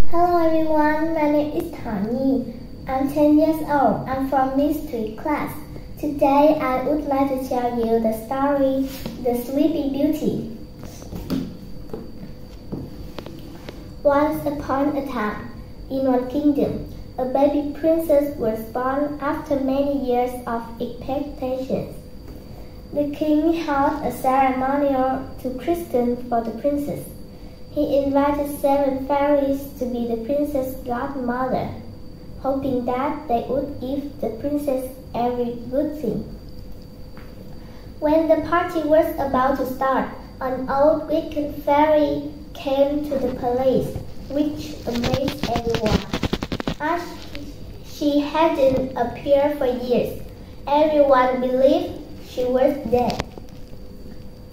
Hello everyone, my name is Thảo. I'm 10 years old. I'm from mystery class. Today I would like to tell you the story, The Sleeping Beauty. Once upon a time, in one kingdom, a baby princess was born after many years of expectations. The king held a ceremonial to christen for the princess. He invited 7 fairies to be the princess' godmother, hoping that they would give the princess every good thing. When the party was about to start, an old wicked fairy came to the palace, which amazed everyone. As she hadn't appeared for years, everyone believed she was dead.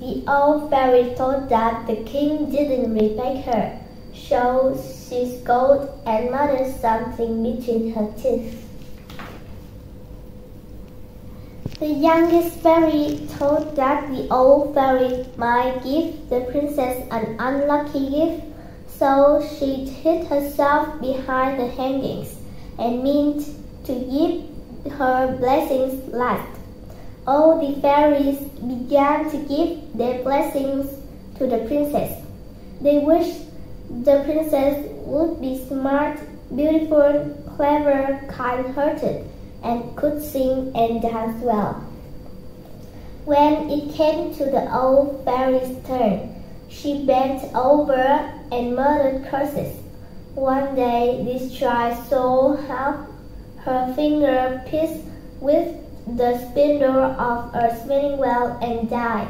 The old fairy thought that the king didn't respect her, so she scolded and muttered something between her teeth. The youngest fairy thought that the old fairy might give the princess an unlucky gift, so she hid herself behind the hangings and meant to give her blessings last. All the fairies began to give their blessings to the princess. They wished the princess would be smart, beautiful, clever, kind-hearted, and could sing and dance well. When it came to the old fairy's turn, she bent over and muttered curses. One day, this child saw how her finger pierced with the spindle of a spinning wheel and died.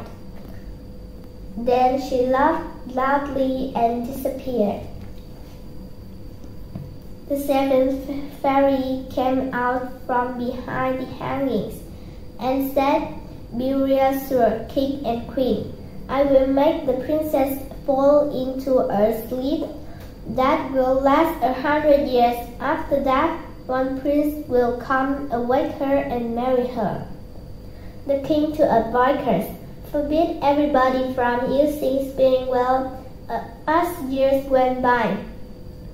Then she laughed loudly and disappeared. The 7th fairy came out from behind the hangings and said, "Be reassured, king and queen. I will make the princess fall into a sleep that will last 100 years. After that, one prince will come, awake her, and marry her." The king, to avoid curse, forbid everybody from using spinning wheel. As years went by,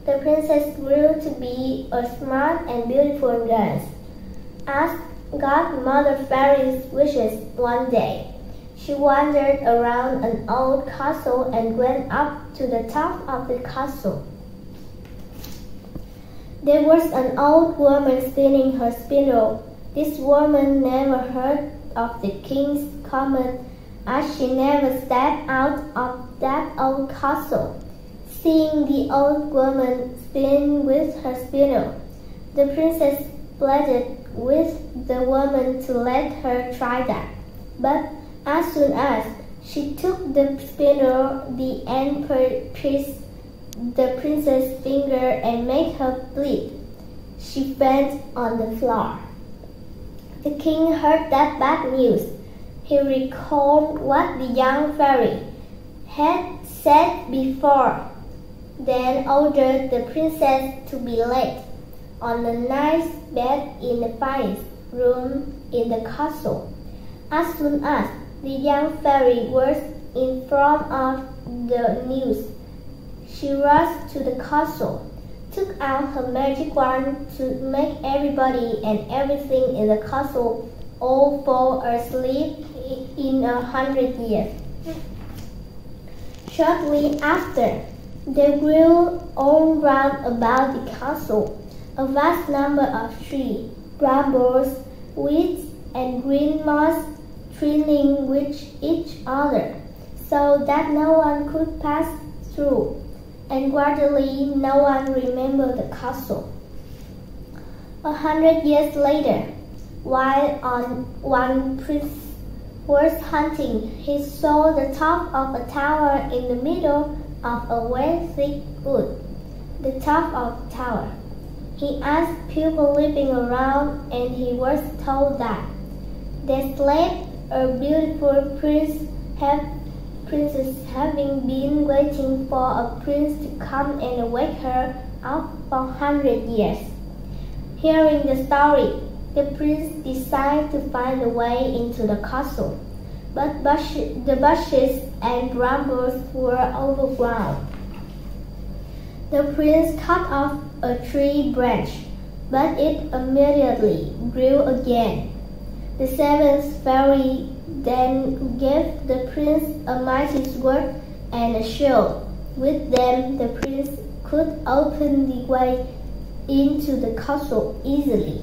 the princess grew to be a smart and beautiful girl. As godmother fairy's wishes one day, she wandered around an old castle and went up to the top of the castle. There was an old woman spinning her spindle. This woman never heard of the king's command, as she never stepped out of that old castle. Seeing the old woman spin with her spindle, the princess pleaded with the woman to let her try that. But as soon as she took the spindle, the end pierced the princess' finger and made her bleed. She fell on the floor. The king heard that bad news. He recalled what the young fairy had said before, then ordered the princess to be laid on a nice bed in the finest room in the castle. As soon as the young fairy was informed of the news, she rushed to the castle, took out her magic wand to make everybody and everything in the castle all fall asleep in 100 years. Shortly after, there grew all round about the castle a vast number of trees, brambles, weeds, and green moss twining with each other, so that no one could pass through. And gradually no one remembered the castle. 100 years later, while one prince was hunting, he saw the top of a tower in the middle of a very thick wood. The top of the tower. He asked people living around, and he was told that there slept a beautiful princess having been waiting for a prince to come and awake her up for 100 years. Hearing the story, the prince decided to find a way into the castle, but the bushes and brambles were overgrown. The prince cut off a tree branch, but it immediately grew again. The seventh fairy then gave the prince a mighty sword and a shield. With them, the prince could open the way into the castle easily.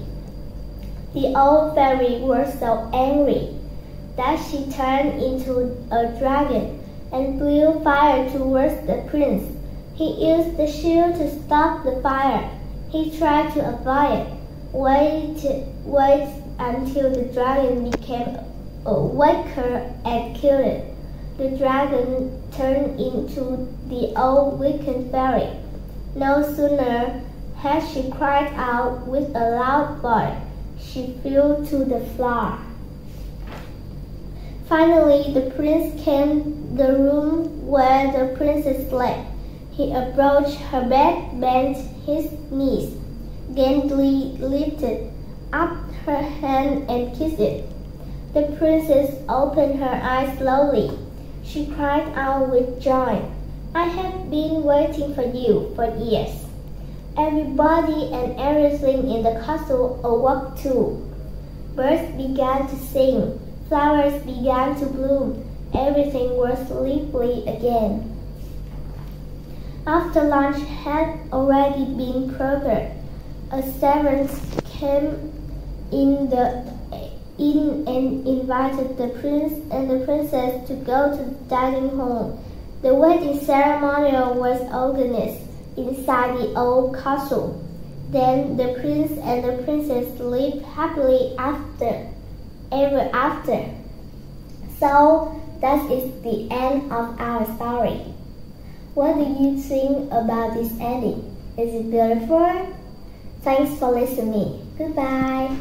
The old fairy was so angry that she turned into a dragon and blew fire towards the prince. He used the shield to stop the fire. He tried to avoid it, wait until the dragon became weaker and killed it. The dragon turned into the old wicked fairy. No sooner had she cried out with a loud voice, she fell to the floor. Finally, the prince came to the room where the princess slept. He approached her bed, bent his knees, gently lifted up her hand and kissed it. The princess opened her eyes slowly. She cried out with joy, "I have been waiting for you for years." Everybody and everything in the castle awoke too. Birds began to sing, flowers began to bloom, everything was lively again. After lunch had already been prepared, a servant came in and invited the prince and the princess to go to the dining hall. The wedding ceremony was organized inside the old castle. Then the prince and the princess lived happily ever after. So that is the end of our story. What do you think about this ending? Is it beautiful? Thanks for listening. Goodbye.